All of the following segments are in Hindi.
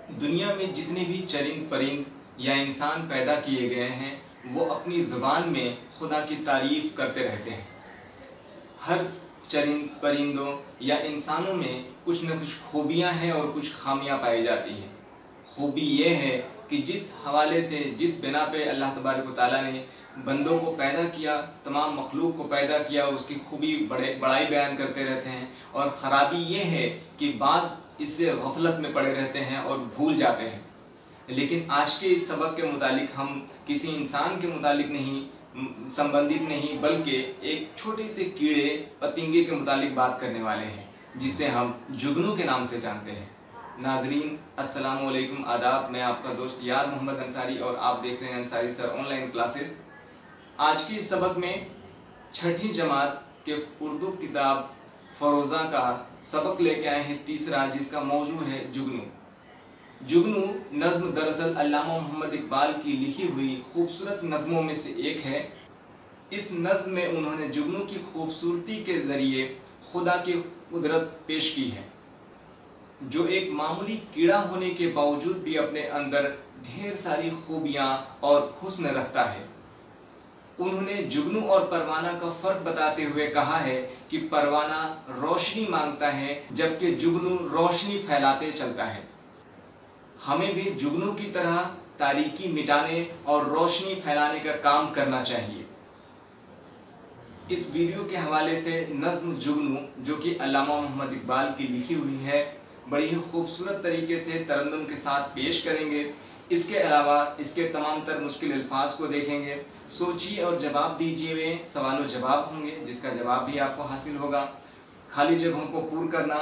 दुनिया में जितने भी चरिंद परिंद या इंसान पैदा किए गए हैं वो अपनी ज़ुबान में खुदा की तारीफ़ करते रहते हैं। हर चरिंद परिंदों या इंसानों में कुछ न कुछ खूबियाँ हैं और कुछ खामियाँ पाई जाती हैं। खूबी ये है कि जिस हवाले से जिस बिना पे अल्लाह तबारक व तआला ने बंदों को पैदा किया, तमाम मखलूक को पैदा किया, उसकी खूबी बड़ाई बयान करते रहते हैं। और ख़राबी ये है कि बाद इससे गफलत में पड़े रहते हैं और भूल जाते हैं। लेकिन आज के इस सबक के मुतालिक हम किसी इंसान के मुतालिक नहीं संबंधित नहीं बल्कि एक छोटे से कीड़े पतंगे के मुतालिक बात करने वाले हैं, जिसे हम जुगनू के नाम से जानते हैं। नाजरीन अस्सलाम वालेकुम, आदाब। मैं आपका दोस्त यार मोहम्मद अंसारी और आप देख रहे हैं अंसारी सर ऑनलाइन क्लासेस। आज की इस सबक में छठी जमात के उर्दू किताब फरोज़ा का सबक लेके आए हैं तीसरा, जिसका मौजू है जुगनू। जुगनू नज़्म दरअसल अल्लामा मोहम्मद इकबाल की लिखी हुई खूबसूरत नज़मों में से एक है। इस नज़्म में उन्होंने जुगनू की खूबसूरती के ज़रिए खुदा की कुदरत पेश की है, जो एक मामूली कीड़ा होने के बावजूद भी अपने अंदर ढेर सारी खूबियाँ और हुस्न रखता है। उन्होंने जुगनू और परवाना का फ़र्क बताते हुए कहा है कि परवाना रोशनी मांगता है जबकि जुगनू रोशनी फैलाते चलता है। हमें भी जुगनू की तरह तारीकी मिटाने और रोशनी फैलाने का काम करना चाहिए। इस वीडियो के हवाले से नज़्म जुगनू, जो कि अल्लामा मोहम्मद इकबाल की लिखी हुई है, बड़ी ही खूबसूरत तरीके से तरन्नुम के साथ पेश करेंगे। इसके अलावा इसके तमाम तर मुश्किल अल्फाज को देखेंगे। सोचिए और जवाब दीजिए में सवाल व जवाब होंगे, जिसका जवाब भी आपको हासिल होगा। खाली जगहों को पूर्ण करना,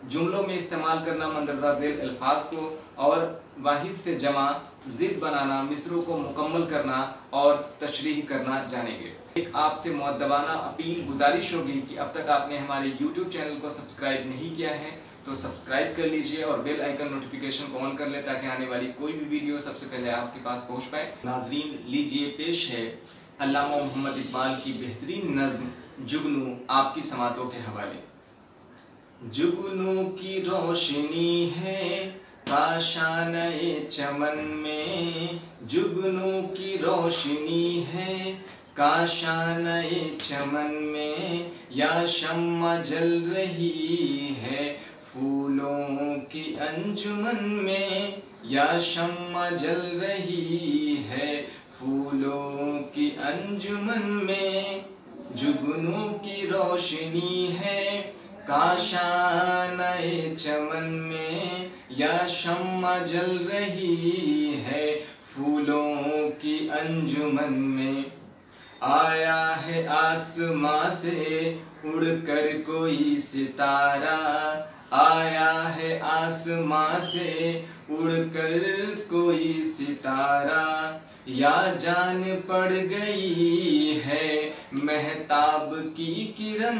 जुमलों में इस्तेमाल करना मंदरजा ज़ेल अल्फाज को, और वाहिद से जमा ज़िद बनाना, मिसरों को मुकम्मल करना और तशरीह करना जानेंगे। एक आपसे मुअद्दबाना अपील गुजारिश होगी कि अब तक आपने हमारे YouTube चैनल को सब्सक्राइब नहीं किया है तो सब्सक्राइब कर लीजिए और बेल आइकन नोटिफिकेशन को ऑन कर लें, ताकि आने वाली कोई भी वीडियो सबसे पहले आपके पास पहुंच पाए। नाजरीन, लीजिए पेश है अल्लामा मोहम्मद इकबाल की बेहतरीन नज़्म जुगनू आपकी समातों के हवाले। जुगनू की रोशनी है काशाने चमन में, जुगनू की रोशनी है काशाने चमन में, या शम्मा जल रही है फूलों की अंजुमन में, या शम्मा जल रही है फूलों की अंजुमन में। जुगनू की रोशनी है काशाने चमन में, या शम्मा जल रही है फूलों की अंजुमन में। आया है आसमां से उड़कर कोई सितारा, आया है आसमां से उड़कर कोई सितारा, या जान पड़ गई है महताब की किरण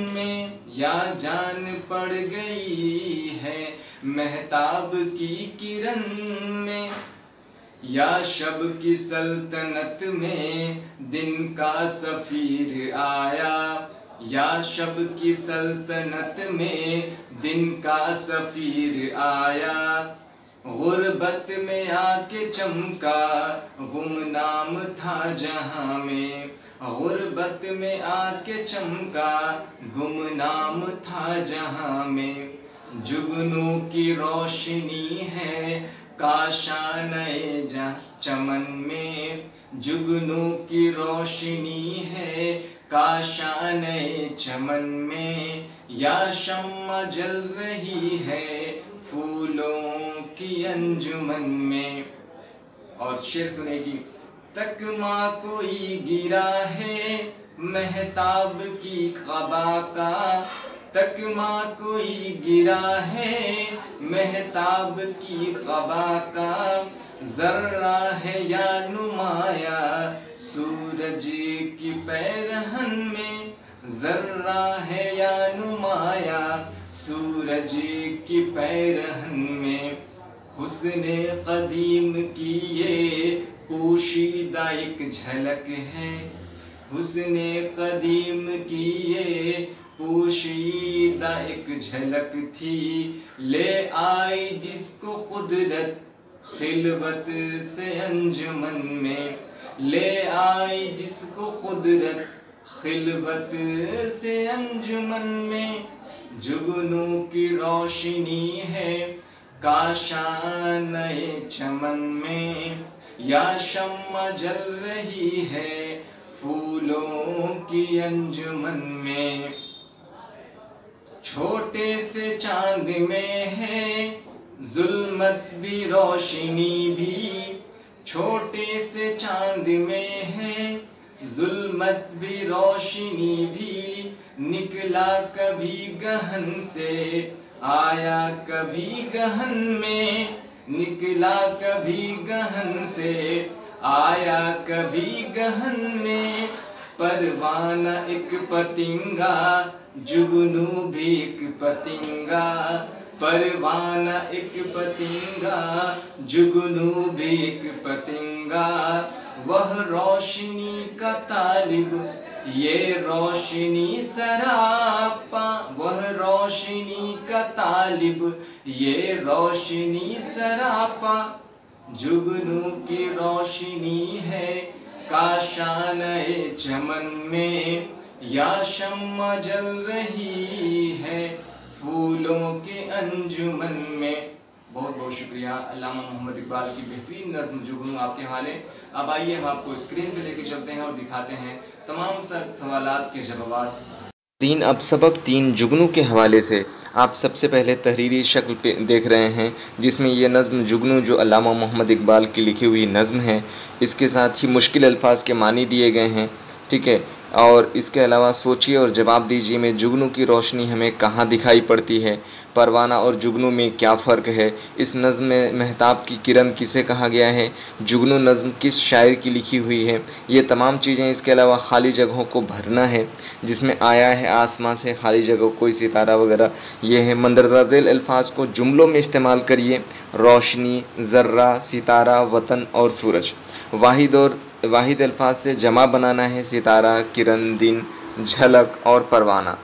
में, या जान पड़ गई है महताब की किरण में। या शब की सल्तनत में दिन का सफीर आया, या शब की सल्तनत में दिन का सफीर आया, गुर्बत में आके चमका गुमनाम था जहां में, गुर्बत में आके चमका गुमनाम था जहां में। जुगनू की रोशनी है काशाने चमन में, जुगनू की रोशनी है काशाने चमन में, या शम्मा जल रही है फूलों की अंजुमन में। और शेर सुनेगी। तकमा कोई गिरा है महताब की क़बा का, तकमा कोई गिरा है महताब की क़बा का, ज़र्रा है या नुमाया सूरज की पैरहन में, ज़र्रा है या नुमाया सूरज की पैरहन में। हुस्ने क़दीम की ये पोशीदा एक झलक है, हुस्ने क़दीम की ये पोशीदा एक झलक थी, ले आई जिसको कुदरत खिलवत से अंजुमन में, ले आई जिसको कुदरत खिलवत से अंजुमन में। जुगनू की रोशनी है काशाने चमन में, या शम्मा जल रही है फूलों की अंजुमन में। छोटे से चांद में है जुल्मत भी रोशनी भी, छोटे से चांद में है जुल्मत भी रोशनी भी। निकला कभी गहन से आया कभी गहन में, निकला कभी गहन से आया कभी गहन में। परवाना एक पतिंगा जुगनू भी एक पतिंगा, परवाना एक पतिंगा जुगनू भी एक पतिंगा। वह रोशनी का तालिब ये रोशनी सरापा, वह रोशनी का तालिब ये रोशनी सरापा। जुगनू की रोशनी है काशाने चमन में, या शम्मा जल रही है फूलों के अंजुमन में। बहुत बहुत शुक्रिया अल्लामा मोहम्मद इकबाल की बेहतरीन नज़्म जुगनू आपके हवाले। अब आइए हम आपको स्क्रीन पे लेके चलते हैं और दिखाते हैं तमाम सवालात के जवाब। अब सबक 3 जुगनू के हवाले से आप सबसे पहले तहरीरी शक्ल पे देख रहे हैं, जिसमें ये नज़्म जुगनू जो अल्लामा मोहम्मद इकबाल की लिखी हुई नज़्म है, इसके साथ ही मुश्किल अल्फाज के मानी दिए गए हैं। ठीक है, और इसके अलावा सोचिए और जवाब दीजिए में जुगनू की रोशनी हमें कहाँ दिखाई पड़ती है, परवाना और जुगनू में क्या फ़र्क है, इस नज़्म में महताब की किरण किसे कहा गया है, जुगनू नज़्म किस शायर की लिखी हुई है, ये तमाम चीज़ें। इसके अलावा खाली जगहों को भरना है, जिसमें आया है आसमां से, खाली जगह कोई सितारा वगैरह ये है। मंदरजा दिल अल्फाज को जुमलों में इस्तेमाल करिए, रोशनी, ज़र्रा, सितारा, वतन और सूरज। वाहिद अल्फाज से जमा बनाना है, सितारा, किरण, दिन, झलक और परवाना।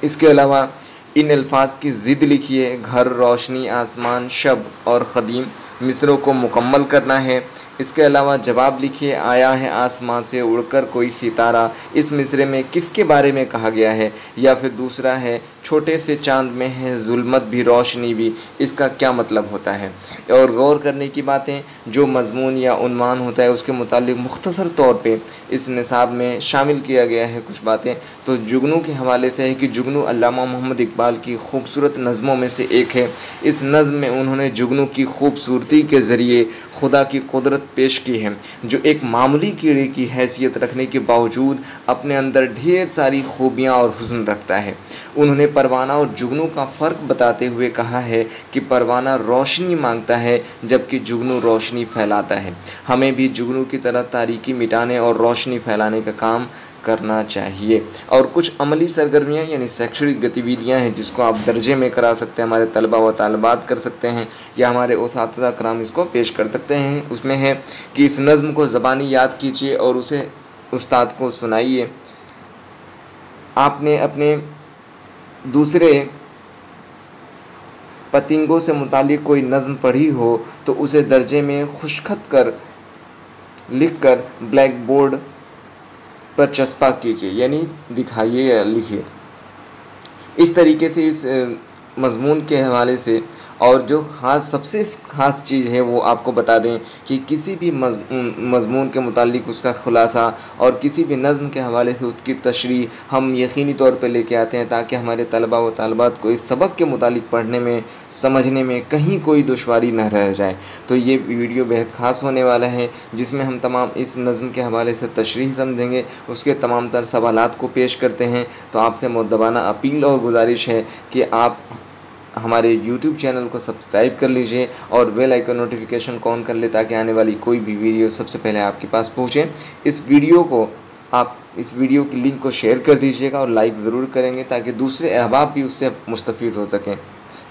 इसके अलावा इन अल्फाज की ज़िद लिखिए, घर, रोशनी, आसमान, शब और ख़दीम। मिसरों को मुकम्मल करना है। इसके अलावा जवाब लिखिए, आया है आसमां से उड़कर कोई सितारा, इस मिसरे में किसके बारे में कहा गया है। या फिर दूसरा है, छोटे से चांद में है जुल्मत भी रोशनी भी, इसका क्या मतलब होता है। और गौर करने की बातें, जो मजमून या उन्वान होता है उसके मुतालिक मुख्तसर तौर पे इस निसाब में शामिल किया गया है कुछ बातें। तो जुगनू के हवाले से है कि जुगनू अल्लामा मोहम्मद इकबाल की खूबसूरत नज़मों में से एक है। इस नज़म में उन्होंने जुगनू की खूबसूरती के ज़रिए खुदा की कुदरत पेश की है, जो एक मामूली कीड़े की हैसियत रखने के बावजूद अपने अंदर ढेर सारी खूबियाँ और हुस्न रखता है। उन्होंने परवाना और जुगनू का फ़र्क बताते हुए कहा है कि परवाना रोशनी मांगता है जबकि जुगनू रोशनी फैलाता है। हमें भी जुगनू की तरह तारीकी मिटाने और रोशनी फैलाने का काम करना चाहिए। और कुछ अमली सरगर्मियाँ यानी शैक्षणिक गतिविधियाँ हैं जिसको आप दर्जे में करा सकते हैं, हमारे तलबा व तालिबात कर सकते हैं या हमारे उस्ताद कराम इसको पेश कर सकते हैं। उसमें है कि इस नज़्म को ज़बानी याद कीजिए और उसे उस्ताद को सुनाइए। आपने अपने दूसरे पतिंगों से मुतालिक कोई नज़्म पढ़ी हो तो उसे दर्जे में खुशखत कर लिख कर ब्लैक बोर्ड पर चस्पा कीजिए, यानी दिखाइए या लिखिए। इस तरीके से इस मज़मून के हवाले से और जो सबसे ख़ास चीज़ है वो आपको बता दें कि किसी भी मज़मून के मुतालिक उसका ख़ुलासा और किसी भी नज़्म के हवाले से उसकी तशरीह हम यकीनी तौर पे लेके आते हैं ताकि हमारे तलबा व तालिबात को इस सबक के मुतालिक पढ़ने में समझने में कहीं कोई दुश्वारी न रह जाए। तो ये वीडियो बेहद ख़ास होने वाला है जिसमें हम तमाम इस नज़्म के हवाले से तशरीह समझेंगे, उसके तमाम तर सवालात को पेश करते हैं। तो आपसे मुद्दबाना अपील और गुजारिश है कि आप हमारे YouTube चैनल को सब्सक्राइब कर लीजिए और बेल आइकन नोटिफिकेशन को ऑन कर ले ताकि आने वाली कोई भी वीडियो सबसे पहले आपके पास पहुँचे। इस वीडियो की लिंक को शेयर कर दीजिएगा और लाइक ज़रूर करेंगे ताकि दूसरे अहबाब भी उससे मुस्तफ़ीद हो सकें।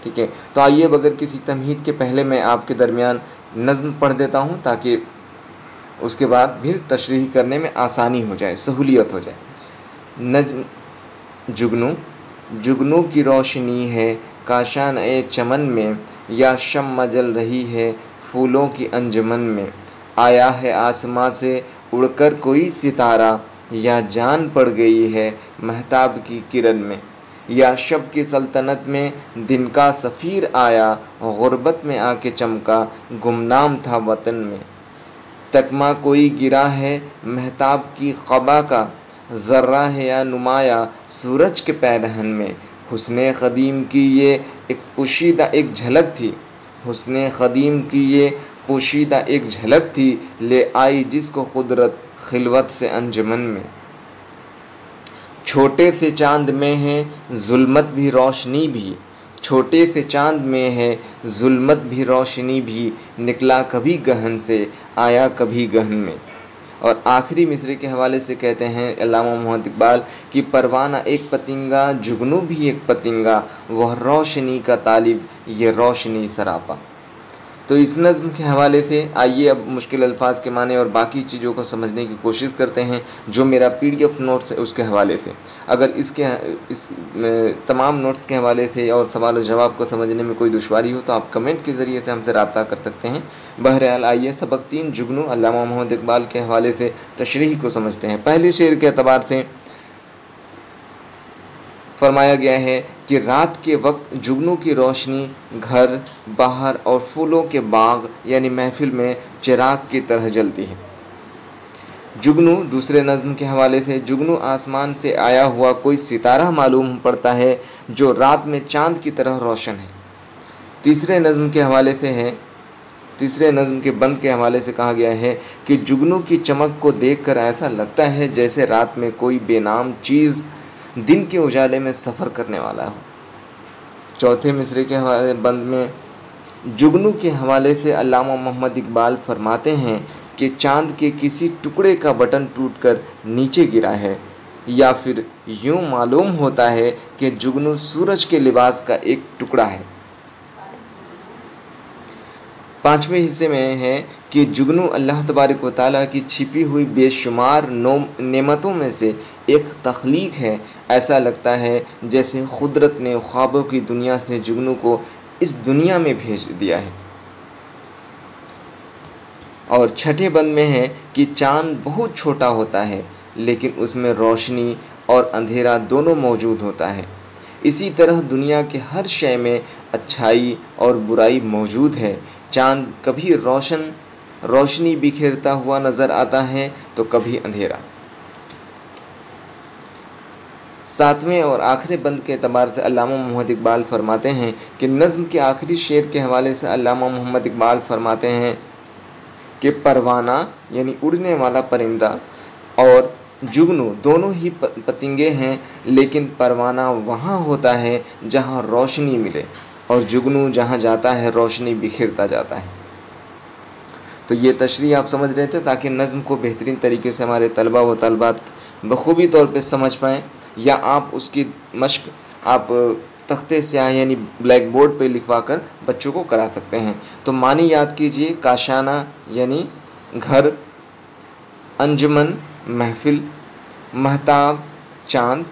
ठीक है, तो आइए बगैर किसी तमहीद के पहले मैं आपके दरमियान नज़्म पढ़ देता हूँ ताकि उसके बाद फिर तशरीह करने में आसानी हो जाए, सहूलियत हो जाए। जुगनू जुगनू की रोशनी है काशान ए चमन में, या शम्मा जल रही है फूलों की अंजुमन में। आया है आसमां से उड़कर कोई सितारा, या जान पड़ गई है महताब की किरण में। या शब की सल्तनत में दिन का सफ़ीर आया, गुर्बत में आके चमका गुमनाम था वतन में। तकमा कोई गिरा है महताब की क़बा का, ज़र्रा है या नुमाया सूरज के पैरहन में। हुस्ने क़दीम की ये एक पोशीदा एक झलक थी, हुस्ने क़दीम की ये पोशीदा एक झलक थी, ले आई जिसको कुदरत खिलवत से अंजुमन में। छोटे से चांद में है जुल्मत भी रोशनी भी, छोटे से चांद में है जुल्मत भी रोशनी भी, निकला कभी गहन से आया कभी गहन में। और आखिरी मिसरे के हवाले से कहते हैं अल्लामा मोहम्मद इकबाल कि परवाना एक पतिंगा जुगनू भी एक पतिंगा, वह रोशनी का तालिब ये रोशनी सरापा। तो इस नज़्म के हवाले से आइए अब मुश्किल अल्फाज के माने और बाकी चीज़ों को समझने की कोशिश करते हैं जो मेरा PDF नोट्स है उसके हवाले से। अगर इस तमाम नोट्स के हवाले से और सवाल और जवाब को समझने में कोई दुश्वारी हो तो आप कमेंट के ज़रिए से हमसे रब्ता कर सकते हैं। बहरहाल आइए सबक 3 जुगनू अल्लामा मोहम्मद इकबाल के हवाले से तशरीह को समझते हैं। पहले शेर के अतबार से फरमाया गया है कि रात के वक्त जुगनू की रोशनी घर, बाहर और फूलों के बाग यानी महफिल में चिराग की तरह जलती है। जुगनू दूसरे नज़्म के हवाले से जुगनू आसमान से आया हुआ कोई सितारा मालूम पड़ता है जो रात में चांद की तरह रोशन है। तीसरे नज़्म के हवाले से है, तीसरे नज़्म के बंद के हवाले से कहा गया है कि जुगनू की चमक को देखकर ऐसा लगता है जैसे रात में कोई बेनाम चीज़ दिन के उजाले में सफ़र करने वाला हो। चौथे मिसरे के हवाले बंद में जुगनू के हवाले से अल्लामा मोहम्मद इकबाल फरमाते हैं कि चांद के किसी टुकड़े का बटन टूटकर नीचे गिरा है, या फिर यूँ मालूम होता है कि जुगनू सूरज के लिबास का एक टुकड़ा है। पाँचवें हिस्से में है कि जुगनू अल्लाह तबारक व तआला की छिपी हुई बेशुमार नेमतों में से एक तख्लीक है। ऐसा लगता है जैसे कुदरत ने ख्वाबों की दुनिया से जुगनू को इस दुनिया में भेज दिया है। और छठे बंद में है कि चांद बहुत छोटा होता है लेकिन उसमें रोशनी और अंधेरा दोनों मौजूद होता है। इसी तरह दुनिया के हर शय में अच्छाई और बुराई मौजूद है। चांद कभी रोशनी बिखेरता हुआ नज़र आता है तो कभी अंधेरा। सातवें और आखिरी बंद के एतबार से अल्लामा मोहम्मद इकबाल फरमाते हैं कि नज़्म के आखिरी शेर के हवाले से अल्लामा मोहम्मद इकबाल फरमाते हैं कि परवाना यानी उड़ने वाला परिंदा और जुगनू दोनों ही पतंगे हैं, लेकिन परवाना वहाँ होता है जहाँ रोशनी मिले और जुगनू जहाँ जाता है रोशनी बिखेरता जाता है। तो ये तशरीह आप समझ रहे थे ताकि नज़्म को बेहतरीन तरीके से हमारे तलबा व तलबात बखूबी तौर पे समझ पाएँ, या आप उसकी मश्क आप तख्ते स्याह यानी ब्लैक बोर्ड पे लिखवा कर बच्चों को करा सकते हैं। तो मानी याद कीजिए, काशाना यानी घर, अंजुमन महफिल, महताब चाँद,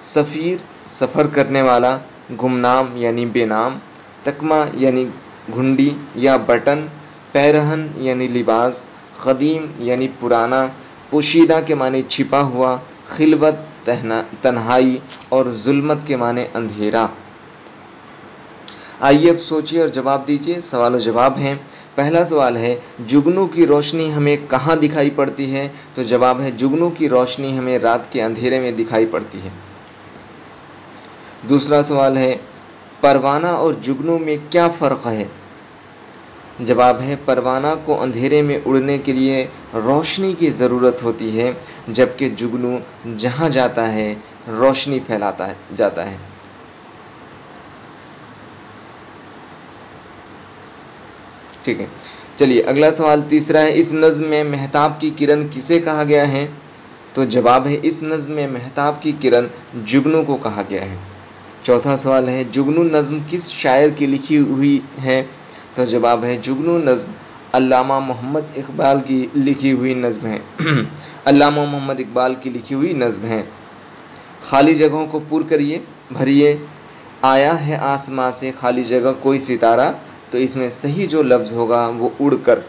सफ़ीर सफ़र करने वाला, गुमनाम यानी बेनाम, तकमा यानी घुंडी या बटन, पैरहन यानी लिबास, क़दीम यानी पुराना, पोशीदा के माने छिपा हुआ, खिलवत तन्हाई और जुल्मत के माने अंधेरा। आइए अब सोचिए और जवाब दीजिए। सवाल और जवाब हैं। पहला सवाल है जुगनू की रोशनी हमें कहाँ दिखाई पड़ती है? तो जवाब है जुगनू की रोशनी हमें रात के अंधेरे में दिखाई पड़ती है। दूसरा सवाल है परवाना और जुगनू में क्या फ़र्क है? जवाब है परवाना को अंधेरे में उड़ने के लिए रोशनी की ज़रूरत होती है, जबकि जुगनू जहाँ जाता है रोशनी फैलाता जाता है। ठीक है, चलिए अगला सवाल तीसरा है, इस नज़्म में महताब की किरण किसे कहा गया है? तो जवाब है इस नज़्म में महताब की किरण जुगनू को कहा गया है। चौथा सवाल है जुगनू नज़्म किस शायर की लिखी हुई है? तो जवाब है जुगनू नज़्म अल्लामा मोहम्मद इकबाल की लिखी हुई नज़्म है। अल्लामा मोहम्मद इकबाल की लिखी हुई नज़्म है। खाली जगहों को पूर करिए, भरिए। आया है आसमां से खाली जगह कोई सितारा, तो इसमें सही जो लफ्ज़ होगा वो उड़कर।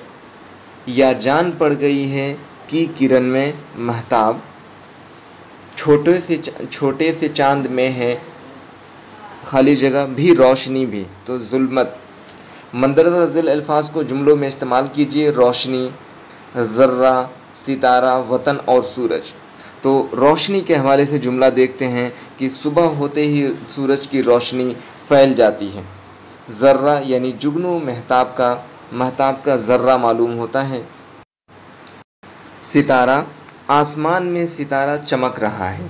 या जान पड़ गई है कि किरण में महताब, छोटे से चांद में है खाली जगह भी रोशनी भी, तो जुल्मत। मंदरजा दिल अल्फाज को जुमलों में इस्तेमाल कीजिए। रोशनी, ज़र्रा, सितारा, वतन और सूरज। तो रोशनी के हवाले से जुमला देखते हैं कि सुबह होते ही सूरज की रोशनी फैल जाती है। ज़र्रा यानी जुगनू महताब का ज़र्रा मालूम होता है। सितारा, आसमान में सितारा चमक रहा है।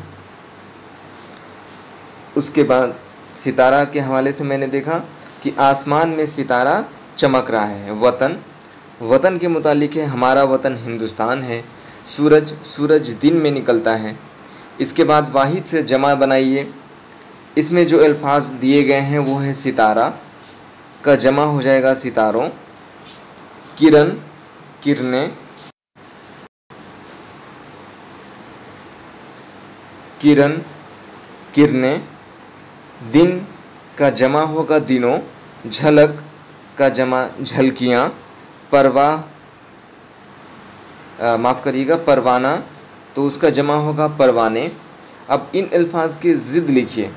उसके बाद सितारा के हवाले से मैंने देखा कि आसमान में सितारा चमक रहा है। वतन के मुतालिक है, हमारा वतन हिंदुस्तान है। सूरज दिन में निकलता है। इसके बाद वाहिद से जमा बनाइए। इसमें जो अल्फाज दिए गए हैं वो है सितारा का जमा हो जाएगा सितारों, किरण, किरणें, दिन का जमा होगा दिनों, झलक का जमा झलकियाँ, परवाना, तो उसका जमा होगा परवाने। अब इन अल्फाज की ज़िद लिखिए।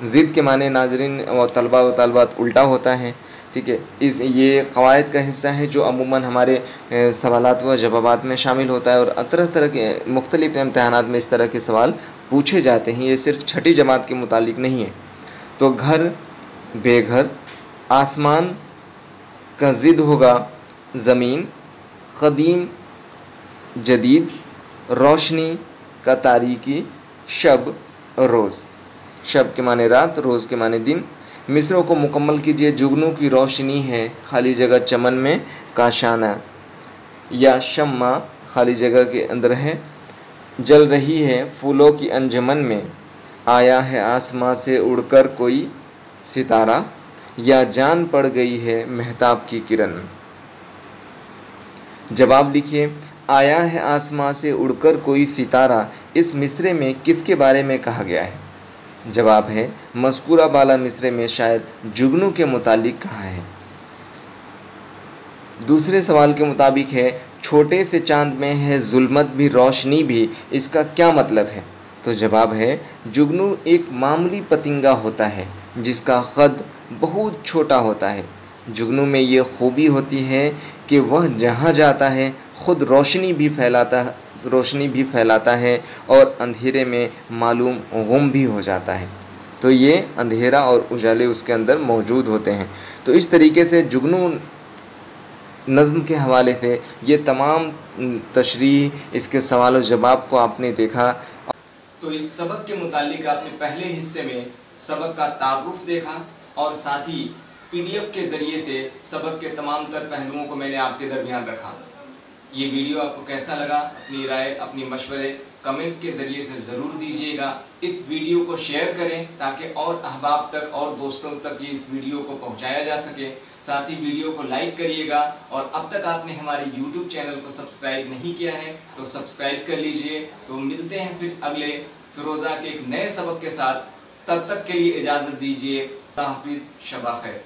ज़िद के माने नाज़रीन और तलबा व तालिबात उल्टा होता है, ठीक है। ये क़वायद का हिस्सा है जो अमूमन हमारे सवालात व जवाबात में शामिल होता है, और तरह तरह के मुख्तलिफ़ इम्तहानात में इस तरह के सवाल पूछे जाते हैं। ये सिर्फ छठी जमात के मुतालिक नहीं है। तो घर, बेघर, आसमान का ज़िद होगा ज़मीन, क़दीम, जदीद, रोशनी का तारीकी, शब, रोज़। शब के माने रात, रोज़ के माने दिन। मिसरों को मुकम्मल कीजिए। जुगनू की रोशनी है खाली जगह चमन में काशाना, या शम्मा खाली जगह के अंदर है, जल रही है फूलों की अंजमन में। आया है आसमां से उड़कर कोई सितारा, या जान पड़ गई है महताब की किरण में। जवाब लिखिए। आया है आसमां से उड़कर कोई सितारा, इस मिसरे में किसके बारे में कहा गया है? जवाब है मज़कूरा बाला मिसरे में शायद जुगनू के मुतालिक कहा है। दूसरे सवाल के मुताबिक है छोटे से चांद में है जुल्मत भी रोशनी भी, इसका क्या मतलब है? तो जवाब है जुगनू एक मामूली पतिंगा होता है जिसका कद बहुत छोटा होता है। जुगनू में ये खूबी होती है कि वह जहाँ जाता है खुद रोशनी भी फैलाता है और अंधेरे में मालूम गुम भी हो जाता है। तो ये अंधेरा और उजाले उसके अंदर मौजूद होते हैं। तो इस तरीके से जुगनू नज़्म के हवाले से ये तमाम तशरीह, इसके सवाल और जवाब को आपने देखा। तो इस सबक के मुतालिक आपने पहले हिस्से में सबक का तारुफ देखा, और साथ ही PDF के ज़रिए से सबक के तमाम तर पहलुओं को मैंने आपके दरमियान रखा। ये वीडियो आपको कैसा लगा? अपनी राय, अपनी मशवरे कमेंट के ज़रिए से ज़रूर दीजिएगा। इस वीडियो को शेयर करें ताकि और अहबाब तक और दोस्तों तक ये इस वीडियो को पहुंचाया जा सके। साथ ही वीडियो को लाइक करिएगा, और अब तक आपने हमारे YouTube चैनल को सब्सक्राइब नहीं किया है तो सब्सक्राइब कर लीजिए। तो मिलते हैं फिर अगले फिरोज़ा के एक नए सबक के साथ। तब तक के लिए इजाज़त दीजिए। हाफ़िज़, शब खैर।